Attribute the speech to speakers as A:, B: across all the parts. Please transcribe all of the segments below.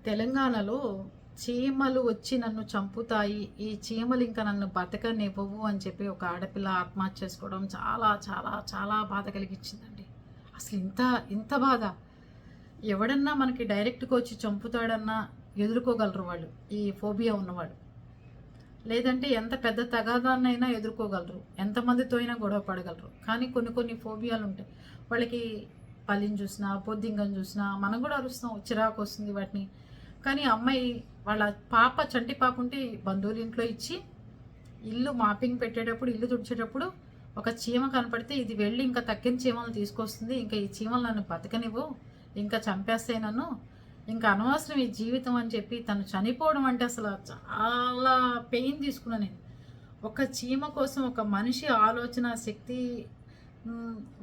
A: తెలంగాణలో చీమలు వచ్చి నన్ను చంపుతాయి, ఈ చీమలు ఇంకా నన్ను బతకనివ్వవు అని చెప్పి ఒక ఆడపిల్ల ఆత్మహత్య చేసుకోవడం చాలా చాలా చాలా బాధ కలిగించిందండి. అసలు ఇంత ఇంత బాధ ఎవడన్నా మనకి డైరెక్ట్గా వచ్చి చంపుతాడన్నా ఎదుర్కోగలరు వాళ్ళు, ఈ ఫోబియా ఉన్నవాడు. లేదంటే ఎంత పెద్ద తగాదాన్నైనా ఎదుర్కోగలరు, ఎంతమందితో అయినా గొడవ పడగలరు. కానీ కొన్ని కొన్ని ఫోబియాలు ఉంటాయి, వాళ్ళకి పల్లిని చూసినా పొద్దింగని చూసినా మనం కూడా అరుస్తాం, చిరాకు వస్తుంది వాటిని. కానీ అమ్మాయి వాళ్ళ పాప చంటి పాప ఉంటే బంధువుల ఇంట్లో ఇచ్చి ఇల్లు మాపింగ్ పెట్టేటప్పుడు, ఇల్లు తుడిచేటప్పుడు ఒక చీమ కనపడితే ఇది వెళ్ళి ఇంకా తక్కిన చీమలను తీసుకొస్తుంది, ఇంకా ఈ చీమలు నన్ను బతకనివ్వు, ఇంకా చంపేస్తాయి నన్ను, ఇంకా అనవసరం ఈ జీవితం అని చెప్పి తను చనిపోవడం అంటే అసలు చాలా పెయిన్ తీసుకున్నా నేను. ఒక చీమ కోసం ఒక మనిషి ఆలోచన శక్తి,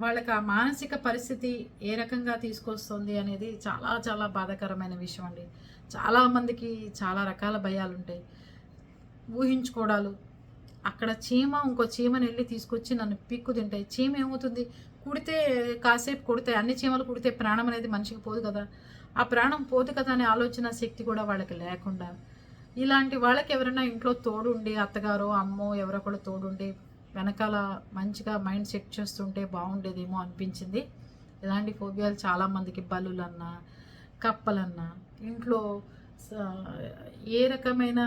A: వాళ్ళకి ఆ మానసిక పరిస్థితి ఏ రకంగా తీసుకొస్తుంది అనేది చాలా చాలా బాధాకరమైన విషయం అండి. చాలామందికి చాలా రకాల భయాలు ఉంటాయి, ఊహించుకోవడాలు. అక్కడ చీమ ఇంకో చీమని వెళ్ళి తీసుకొచ్చి నన్ను పిక్కు తింటాయి. చీమ ఏమవుతుంది, కుడితే కాసేపు కుడితే, అన్ని చీమలు కుడితే ప్రాణం అనేది మనిషికి పోదు కదా, ఆ ప్రాణం పోదు కదా అనే ఆలోచన శక్తి కూడా వాళ్ళకి లేకుండా, ఇలాంటి వాళ్ళకి ఎవరైనా ఇంట్లో తోడుండి, అత్తగారో అమ్మో ఎవరో కూడా తోడుండి వెనకాల మంచిగా మైండ్ సెట్ చేస్తుంటే బాగుండేదేమో అనిపించింది. ఇలాంటి ఫోబియాలు చాలామందికి, బల్లులన్నా కప్పలన్నా, ఇంట్లో ఏ రకమైన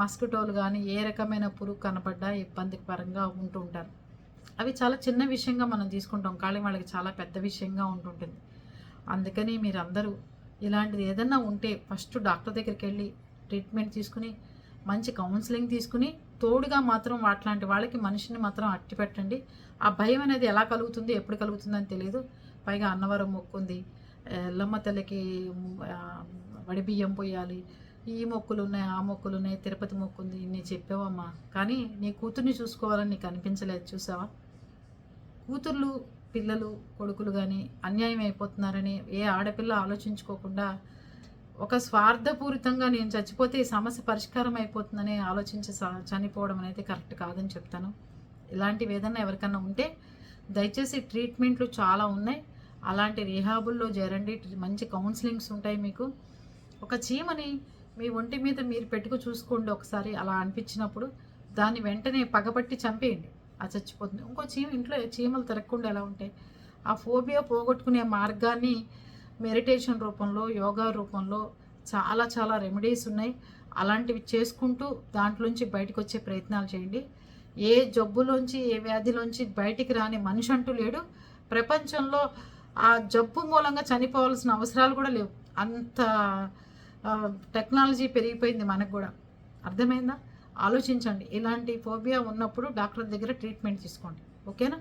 A: మస్కిటోలు కానీ ఏ రకమైన పురుగు కనపడ్డా ఇబ్బందికరంగా ఉంటూ ఉంటారు. అవి చాలా చిన్న విషయంగా మనం తీసుకుంటాం, కానీ వాళ్ళకి చాలా పెద్ద విషయంగా ఉంటుంటుంది. అందుకని మీరందరూ ఇలాంటిది ఏదన్నా ఉంటే ఫస్ట్ డాక్టర్ దగ్గరికి వెళ్ళి ట్రీట్మెంట్ తీసుకుని మంచి కౌన్సిలింగ్ తీసుకుని, తోడుగా మాత్రం అట్లాంటి వాళ్ళకి మనిషిని మాత్రం అట్టి పెట్టండి. ఆ భయం అనేది ఎలా కలుగుతుంది, ఎప్పుడు కలుగుతుందని తెలియదు. పైగా అన్నవరం మొక్కుంది, ఎల్లమ్మ తల్లికి వడి బియ్యం పోయాలి, ఈ మొక్కులు ఉన్నాయి ఆ మొక్కులు ఉన్నాయి, తిరుపతి మొక్కుంది, నీ చెప్పావమ్మా, కానీ నీ కూతుర్ని చూసుకోవాలని నీకు అనిపించలేదు. చూసావా, కూతుర్లు పిల్లలు కొడుకులు కానీ అన్యాయం అయిపోతున్నారని ఏ ఆడపిల్ల ఆలోచించుకోకుండా ఒక స్వార్థపూరితంగా నేను చచ్చిపోతే ఈ సమస్య పరిష్కారం అయిపోతుందని ఆలోచించి చనిపోవడం అనేది కరెక్ట్ కాదని చెప్తాను. ఇలాంటివి ఏదన్నా ఎవరికన్నా ఉంటే దయచేసి ట్రీట్మెంట్లు చాలా ఉన్నాయి, అలాంటి రీహాబుల్లో చేరండి. మంచి కౌన్సిలింగ్స్ ఉంటాయి మీకు. ఒక చీమని మీ ఒంటి మీద మీరు పెట్టుకు చూసుకోండి ఒకసారి, అలా అనిపించినప్పుడు దాన్ని వెంటనే పగబట్టి చంపేయండి, అది చచ్చిపోతుంది. ఇంకో చీమ ఇంట్లో చీమలు తిరగకుండా ఎలా ఉంటాయి. ఆ ఫోబియా పోగొట్టుకునే మార్గాన్ని మెడిటేషన్ రూపంలో, యోగా రూపంలో చాలా చాలా రెమెడీస్ ఉన్నాయి. అలాంటివి చేసుకుంటూ దాంట్లోంచి బయటకు వచ్చే ప్రయత్నాలు చేయండి. ఏ జబ్బులోంచి ఏ వ్యాధిలోంచి బయటికి రాని మనిషి అంటూ లేడు ప్రపంచంలో. ఆ జబ్బు మూలంగా చనిపోవాల్సిన అవసరాలు కూడా లేవు, అంత టెక్నాలజీ పెరిగిపోయింది మనకు కూడా. అర్థమైందా? ఆలోచించండి. ఇలాంటి ఫోబియా ఉన్నప్పుడు డాక్టర్ దగ్గర ట్రీట్మెంట్ తీసుకోండి. ఓకేనా?